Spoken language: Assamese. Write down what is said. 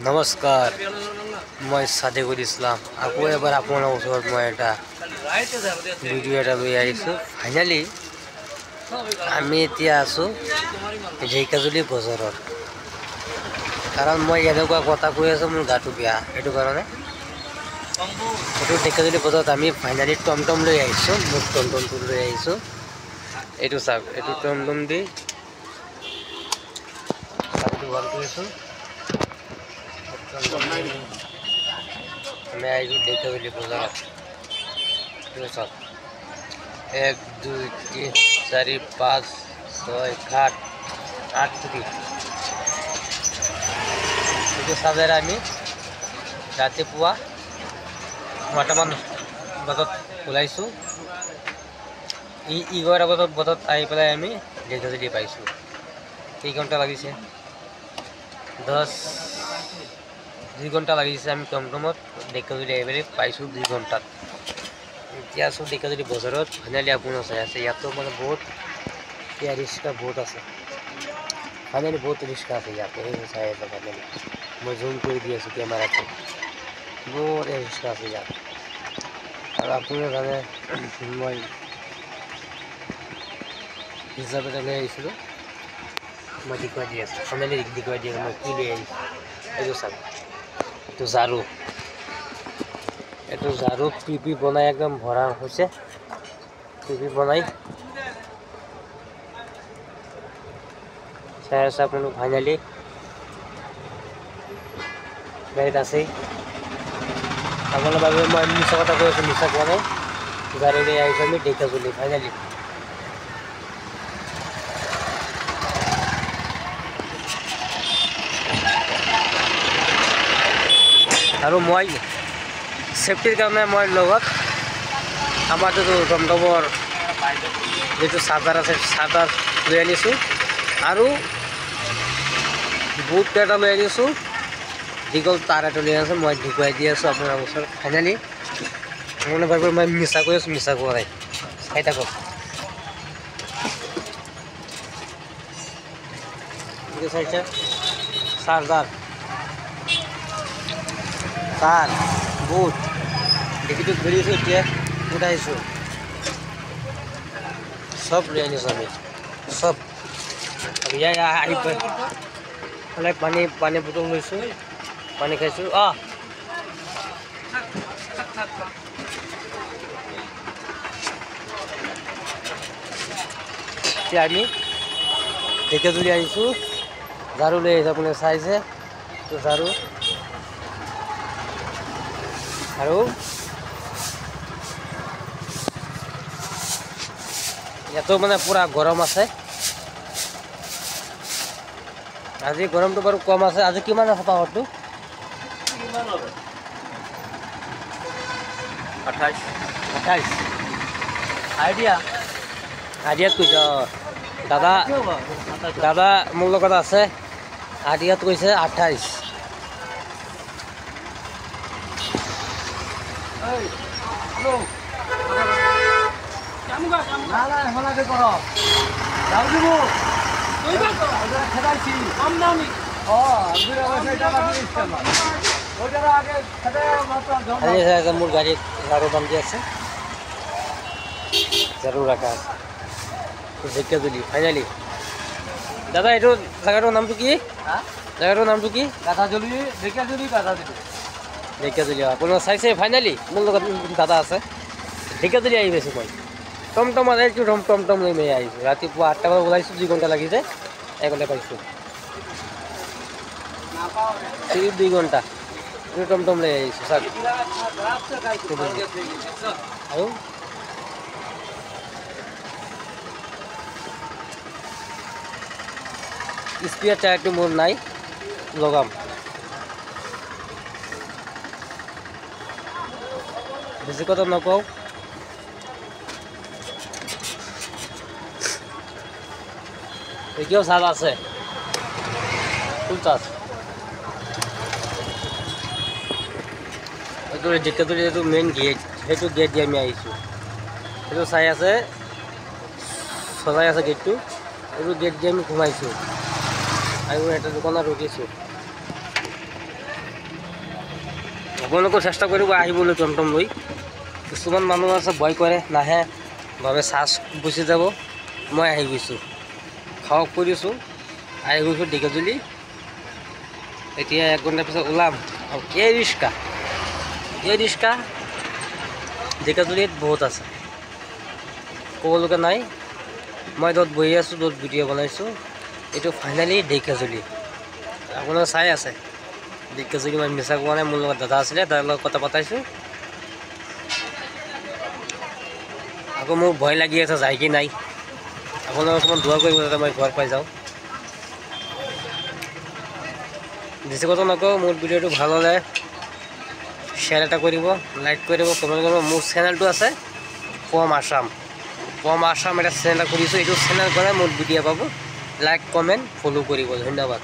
নমস্কাৰ, মই সাদেকুল ইছলাম। আকৌ এবাৰ আপোনাৰ ওচৰত মই এটা ভিডিঅ' এটা লৈ আহিছোঁ। ফাইনেলি আমি এতিয়া আছোঁ ঢেকীয়াজুলি বজাৰত। কাৰণ মই এনেকুৱা কথা কৈ আছোঁ, মোৰ গাটো বেয়া, সেইটো কাৰণে এইটো ঢেকীয়াজুলি বজাৰত আমি ফাইনেলি টমটম লৈ আহিছোঁ। মোৰ টমটমটো লৈ আহিছোঁ। এইটো চাওক, এইটো টমটম দি ভাল কৰিছোঁ। আমি আহিছোঁ ঢেকীয়াজুলি বজাৰত। চাওক, 1 2 3 4 5 6 7 8 ফুটি এইটো চাৰ্জাৰে আমি ৰাতিপুৱা 9টামান বজাত ওলাইছোঁ। 11 বজাত আহি পেলাই আমি ঢেকীয়াজুলি পাইছোঁ। কেই ঘণ্টা লাগিছে? 2 ঘণ্টা লাগিছে। আমি টমটমত ঢেকীয়াজুলি আহি পাইছোঁ 2 ঘণ্টাত। এতিয়া আছোঁ ঢেকীয়াজুলি বজাৰত। ফাইনেলি আপোনাৰ চাই আছে, ইয়াতো মানে বহুত ৰিক্সা বহুত আছে। ফাইনেলি বহুত ৰিক্সা আছে ইয়াতে, সেই চাই আছে। ফাইনেলি মই জুম কৰি দি আছোঁ কেমেৰাটো, বহুত ৰিক্সা আছে ইয়াত। আৰু আপুনি জানে মই হিচাপ এটা লৈ আহিছিলোঁ, মই দেখুৱাই দি আছোঁ। ফাইনেলি দেখুৱাই দি আছোঁ মই কি লৈ আহিছোঁ। এইটো চাওক, এইটো ঝাৰু। এইটো ঝাৰু পিপি বনাই একদম ভৰা হৈছে। পিপি বনাই চাই আছে আপুনি। ফাইনেলি গাড়ীত আছেই। আপোনাৰ বাবে মই মিছা কথা কৈ আছোঁ, মিছা কোৱা নাই। গাড়ী লৈ আহিছোঁ আমি ঢেকীয়াজুলি ফাইনেলি। আৰু মই ছেফটিৰ কাৰণে মই লগত আমাৰ যিটো টমটমৰ যিটো চাৰ্জাৰ আছে, চাৰ্জাৰ লৈ আনিছোঁ। আৰু বুট এটা লৈ আনিছোঁ, দীঘল তাৰ এটা লৈ আনিছোঁ। মই দেখুৱাই দি আছোঁ আপোনাৰ ওচৰত। ফাইনেলি মনে ভাবিব মই মিছা কৈ আছোঁ, মিছা কোৱা নাই। চাই থাকক। চাইছে চাৰ্জাৰ, তাৰ, বুট ডিকিটো ঘূৰিছোঁ, এতিয়া উঠাইছোঁ, চব লৈ আনিছোঁ আমি, চব। আহি পেলাই পানী বটল লৈছোঁ, পানী খাইছোঁ। এতিয়া আমি ঢেকীয়াজুলি আহিছোঁ। ঝাৰু লৈ আহিছোঁ, আপুনি চাইছে তো ঝাৰু। আৰু ইয়াতো মানে পুৰা গৰম আছে। আজি গৰমটো বাৰু কম আছে। আজি কিমান আছে পাৱাৰটো? 28 আইডিয়াত কৈছে। দাদা মোৰ লগত আছে, আইডিয়াত কৈছে 28। মোৰ গাড়ীত ঝাৰু বান্ধি আছে, ঝাৰু ৰাখা আছে ঢেকীয়াজুলি ফাইনেলি। দাদা এইটো জেগাটোৰ নামটো কি? জেগাটোৰ নামটো কি? ঢেকীয়াজুলি। আপোনাৰ চাইছে ফাইনেলি মোৰ লগত দাদা আছে। ঢেকীয়াজুলি আহি পাইছোঁ মই। টমটম আহিছোঁ, টমটম লৈ মই আহিছোঁ। ৰাতিপুৱা 8টা বজাত ওলাইছোঁ, 2 ঘণ্টা লাগিছে, 1 ঘণ্টা পাইছোঁ। 2 ঘণ্টা টমটম লৈ আহিছোঁ। চাওক, আৰু স্পিয়াৰ টায়াৰটো মোৰ নাই, লগাম। বেছি কথা নকওঁ, এতিয়াও চাৰ্জ আছে, ফুল চাৰ্জ। এইটো ঢেকীয়াজুলি এইটো মেইন গেট, সেইটো গেট দি আমি আহিছোঁ। সেইটো চাই আছে, চলাই আছে গেটটো। এইটো গেট দি আমি সোমাইছোঁ আৰু এটা দোকানত ৰখিছোঁ। আপোনালোকেও চেষ্টা কৰিব আহিবলৈ টমটম লৈ। কিছুমান মানুহ আছে ভয় কৰে, নাহে, ভাবে চাৰ্জ গুচি যাব। মই আহি গৈছোঁ, খাওক কৰিছোঁ, আহি গৈছোঁ ঢেকীয়াজুলি। এতিয়া 1 ঘণ্টাৰ পিছত ওলাম। আৰু এই ৰিক্সা ঢেকীয়াজুলিত বহুত আছে, ক'বলগা নাই। মই য'ত বহি আছোঁ, য'ত ভিডিঅ' বনাইছোঁ, এইটো ফাইনেলি ঢেকীয়াজুলি। আপোনালোকে চাই আছে ঢেকীয়াজুলি, মই মিছা কোৱা নাই। মোৰ লগত দাদা আছিলে, দাদাৰ লগত কথা পাতাইছোঁ। আকৌ মোৰ ভয় লাগি আছে যায় কি নাই। আপোনালোকে অকণমান দোৱা কৰিব যাতে মই ঘৰ পাই যাওঁ। বেছি কথা নকওঁ, মোৰ ভিডিঅ'টো ভাল হ'লে শ্বেয়াৰ এটা কৰিব, লাইক কৰিব, কমেণ্ট কৰিব। মোৰ চেনেলটো আছে পম আছাম এটা চেনেল এটা খুলিছোঁ। এইটো চেনেল গ'লে মোৰ ভিডিঅ' পাব। লাইক কমেণ্ট ফ'ল' কৰিব। ধন্যবাদ।